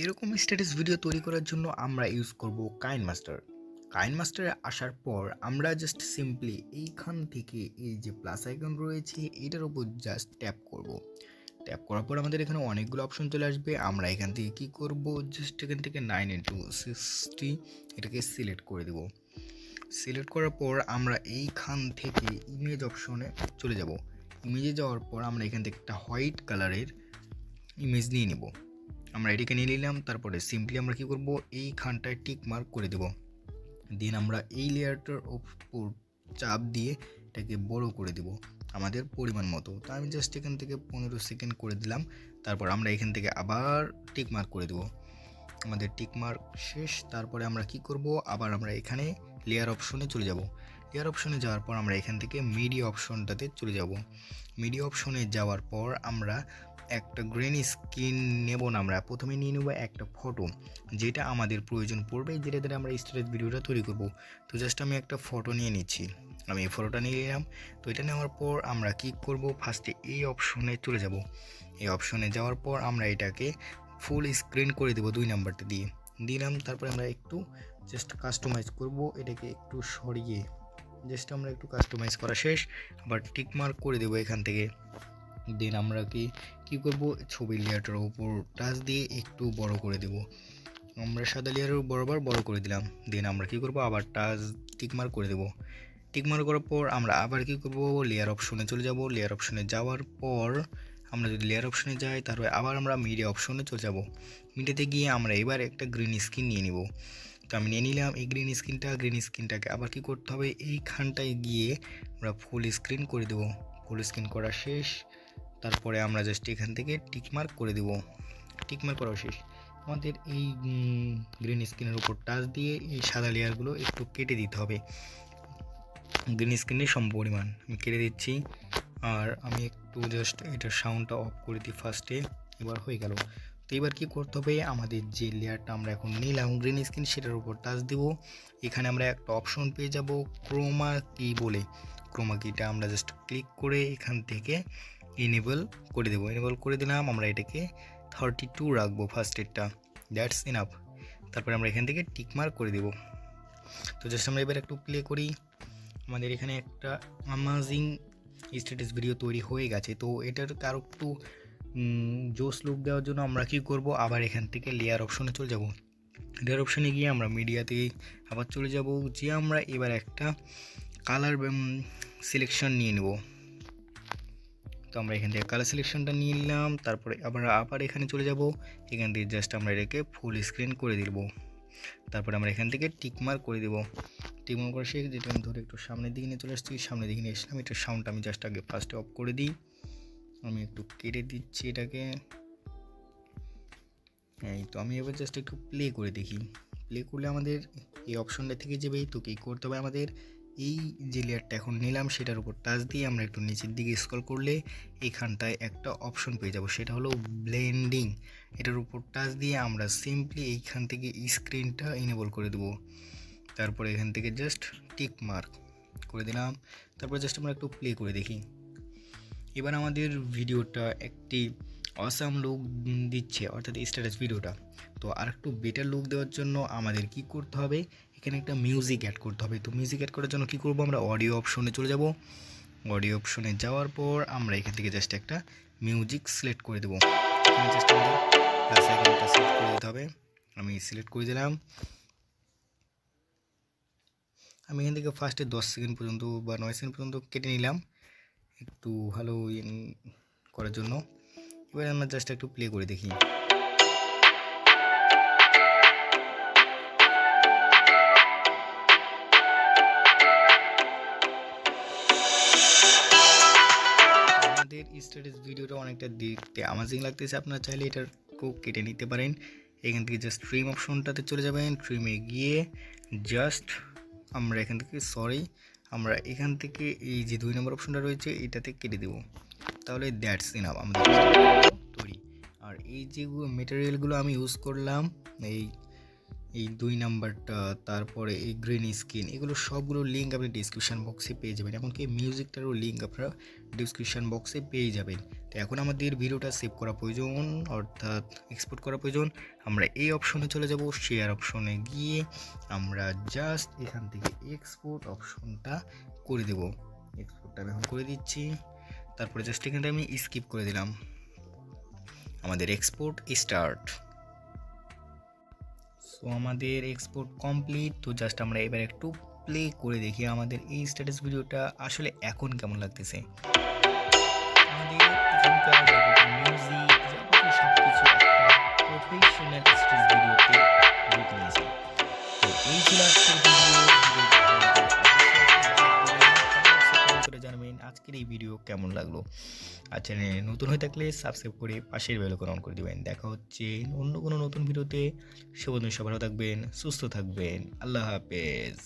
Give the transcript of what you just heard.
এরকম status video তৈরি করার জন্য আমরা ইউজ করব কাইনমাস্টারে আসার পর আমরা জাস্ট সিম্পলি এইখান থেকে এই যে প্লাস আইকন রয়েছে এটার উপর জাস্ট ট্যাপ করব। ট্যাপ করার পর আমাদের এখানে অনেকগুলো অপশন চলে আসবে। আমরা এখান থেকে কি করব, জাস্ট এখান থেকে 9:60 এটাকে সিলেক্ট করে দেব। সিলেক্ট করার পর আমরা এইখান থেকে ইমেজ অপশনে চলে যাব। ইমেজে যাওয়ার পর আমরা এখান থেকে একটা হোয়াইট কালারের ইমেজ নিয়ে নেব। আমরা এটাকে নিয়ে নিলাম। তারপরে সিম্পলি আমরা কি করব, এইখানটায় টিক মার্ক করে দেব। দেন আমরা এই লেয়ারটার উপর চাপ দিয়ে এটাকে বড় করে দেব আমাদের পরিমাণ মতো। তো আমি জাস্ট এখান থেকে 15 সেকেন্ড করে দিলাম। তারপর আমরা এখান থেকে আবার টিক মার্ক করে দেব। আমাদের টিক মার্ক শেষ। তারপরে আমরা কি করব, আবার আমরা এখানে লেয়ার অপশনে চলে যাব। লেয়ার অপশনে যাওয়ার পর আমরা এখান থেকে মিডিয়া অপশনটাতে চলে যাব। মিডিয়া অপশনে যাওয়ার পর আমরা একটা গ্রিন স্ক্রিন নেব না, আমরা প্রথমে নিয়ে নেব একটা ফটো যেটা আমাদের প্রয়োজন পড়বে, যেটা দ্বারা আমরা স্টোরেজ ভিডিওটা তৈরি করব। তো জাস্ট আমি একটা ফটো নিয়ে নিচ্ছি। আমি এই ফটোটা নিয়ে নিলাম। তো এটা নেওয়ার পর আমরা কি করব, ফার্স্টে এই অপশনে চলে যাব। এই অপশনে যাওয়ার পর আমরা এটাকে ফুল স্ক্রিন করে দেব 2 নাম্বারটা দিয়ে দিলাম। তারপরে আমরা একটু জাস্ট কাস্টমাইজ করব, এটাকে একটু সরিয়ে জাস্ট আমরা একটু কাস্টমাইজ করা শেষ। আবার টিক মার্ক করে দেবো এখান থেকে। দেন আমরা কি করব, ছবির লেয়ারটার উপর টাচ দিয়ে একটু বড় করে দেব। আমরা সাদা লেয়ারের বরাবর বড় করে দিলাম। দেন আমরা কি করব, আবার টাচ টিক মার্ক করে দেব। টিক মার্ক করার পর আমরা আবার কি করব, লেয়ার অপশনে চলে যাব। লেয়ার অপশনে যাওয়ার পর আমরা যদি লেয়ার অপশনে যাই তারপরে আবার আমরা মিডিয়া অপশনে চলে যাব। মিডিয়াতে গিয়ে আমরা এবার একটা গ্রিন স্ক্রিন নিয়ে নিব। তো আমি নিয়ে নিলাম এই গ্রিন স্ক্রিনটাকে আবার কি করতে হবে, এইখানটায় গিয়ে আমরা ফুল স্ক্রিন করে দেব। ফুল স্ক্রিন করা শেষ। তারপরে আমরা জাস্ট এখান থেকে টিক মার্ক করে দেব। টিক মার্ক করা শেষ। আমাদের এই গ্রিন স্ক্রিনের উপর টাচ দিয়ে এই সাদা লেয়ারগুলো একটু কেটে দিতে হবে। গ্রিন স্ক্রিনের সমপরিমাণ আমি কেটে দিচ্ছি। আর আমি একটু জাস্ট এটার সাউন্ডটা অফ করে দিই ফার্স্টে। এবার হয়ে গেল। তো এবার কি করতে হবে, আমাদের যে লেয়ারটা আমরা এখন নিলাম গ্রিন স্ক্রিন, সেটার উপর টাচ দেব। এখানে আমরা একটা অপশন পেয়ে যাব ক্রোমা কি বলে। ক্রোমা কিটা আমরা জাস্ট ক্লিক করে এখান থেকে এনেবল করে দেবো। এনেবল করে দিলাম। আমরা এটাকে 32 রাখবো ফার্স্টেরটা। That's enough. তারপরে আমরা এখান থেকে টিক মার্ক করে দেব। তো জাস্ট আমরা এবার একটু প্লে করি। আমাদের এখানে একটা অ্যামেজিং স্ট্যাটাস ভিডিও তৈরি হয়ে গেছে। তো এটার কারো একটু জোস লুক দেওয়ার জন্য আমরা কি করব, আবার এখান থেকে লেয়ার অপশনে চলে যাব। লেয়ার অপশনে গিয়ে আমরা মিডিয়াতে আবার চলে যাব, যে আমরা এবার একটা কালার সিলেকশন নিয়ে নেব। তো আমরা এখান থেকে কালার সিলেকশনটা নিয়ে নিলাম। তারপরে আবার এখানে চলে যাব। এখান থেকে জাস্ট আমরা এটাকে ফুল স্ক্রিন করে দিব। তারপরে আমরা এখান থেকে টিক মার্ক করে দেব। টিক মার্ক করে শেষ। যেটা আমি ধরে একটু সামনের দিকে নিয়ে চলে আসছি। সামনের দিকে নিয়ে আসলাম। এটার সাউন্ডটা আমি জাস্ট আগে ফার্স্টে অফ করে দিই। আমি একটু কেটে দিচ্ছি এটাকে। এই তো আমি এবার জাস্ট একটু প্লে করে দেখি। প্লে করলে আমাদের এই অপশনটা থেকে যাবে। তো কী করতে হবে, আমাদের এই যে লেয়ারটা এখন নিলাম সেটার উপর টাচ দিয়ে আমরা একটু নিচের দিকে স্ক্রল করলে এইখানটায় একটা অপশন পেয়ে যাব, সেটা হলো ব্লেন্ডিং। এটার উপর টাচ দিয়ে আমরা সিম্পলি এইখান থেকে স্ক্রিনটা এনেবল করে দেবো। তারপরে এখান থেকে জাস্ট টিক মার্ক করে দিলাম। তারপরে জাস্ট আমরা একটু প্লে করে দেখি। এবার আমাদের ভিডিওটা একটি অসাম লুক দিচ্ছে, অর্থাৎ স্ট্যাটাস ভিডিওটা। তো আর একটু বেটার লুক দেওয়ার জন্য আমাদের কি করতে হবে, এখানে একটা মিউজিক অ্যাড করতে হবে। তো মিউজিক অ্যাড করার জন্য কি করব, আমরা অডিও অপশনে চলে যাব। অডিও অপশনে যাওয়ার পর আমরা এখান থেকে জাস্ট একটা মিউজিক সিলেক্ট করে দেবো। এখানে জাস্ট আমাদের প্লাস আইকনটা সিলেক্ট করে দিতে হবে। আমি সিলেক্ট করে দিলাম। আমি এখান থেকে ফার্স্টে 10 সেকেন্ড পর্যন্ত বা 9 সেকেন্ড পর্যন্ত কেটে নিলাম একটু ভালো করার জন্য। এবার আমরা জাস্ট একটু প্লে করে দেখি। আমাদের স্ট্যাটাস ভিডিওটা অনেকটা দেখতে অ্যামেজিং লাগতেছে। আপনারা চাইলে এটাকেও কেটে নিতে পারেন। এখান থেকে জাস্ট ট্রিম অপশনটাতে চলে যাবেন। ট্রিমে গিয়ে জাস্ট আমরা এখান থেকে এই যে 2 নম্বর অপশনটা রয়েছে এটাতে কেটে দেব। তাহলে দ্যাটস ইনাফ, আমাদের তৈরি। আর এই যে মেটেরিয়ালগুলো আমি ইউজ করলাম, এই এই 2 নাম্বারটা, তারপরে এই গ্রিন স্ক্রিন, এগুলো সবগুলো লিঙ্ক আপনি ডিসক্রিপশন বক্সে পেয়ে যাবেন। এমনকি মিউজিকটারও লিঙ্ক আপনারা ডিসক্রিপশন বক্সে পেয়ে যাবেন। তো এখন আমাদের ভিডিওটা সেভ করা প্রয়োজন, অর্থাৎ এক্সপোর্ট করা প্রয়োজন। আমরা এই অপশনে চলে যাব, শেয়ার অপশনে গিয়ে আমরা জাস্ট এখান থেকে এক্সপোর্ট অপশনটা করে দেব। এক্সপোর্টটা আমি এখন করে দিচ্ছি। তারপরে জাস্ট এখানে আমি স্কিপ করে দিলাম। আমাদের এক্সপোর্ট স্টার্ট। সো আমাদের এক্সপোর্ট কমপ্লিট। তো জাস্ট আমরা এবার একটু প্লে করে দেখি আমাদের এই স্ট্যাটাস ভিডিওটা আসলে এখন কেমন লাগতেছে। আমাদের এখানকার যাবতীয় মিউজিক, যাবতীয় সবকিছু একটা প্রফেশনাল স্টেজ ভিডিওতে রূপ নিয়েছে। তো এই ছিল আজকের ভিডিও। জানাবেন আজকের এই ভিডিও কেমন লাগলো। আর চ্যানেলে নতুন হয়ে থাকলে সাবস্ক্রাইব করে পাশের বেল আইকন অন করে দিবেন। দেখা হচ্ছে অন্য কোনো নতুন ভিডিওতে। সে পর্যন্ত সবাই ভালো থাকবেন, সুস্থ থাকবেন। আল্লাহ হাফেজ।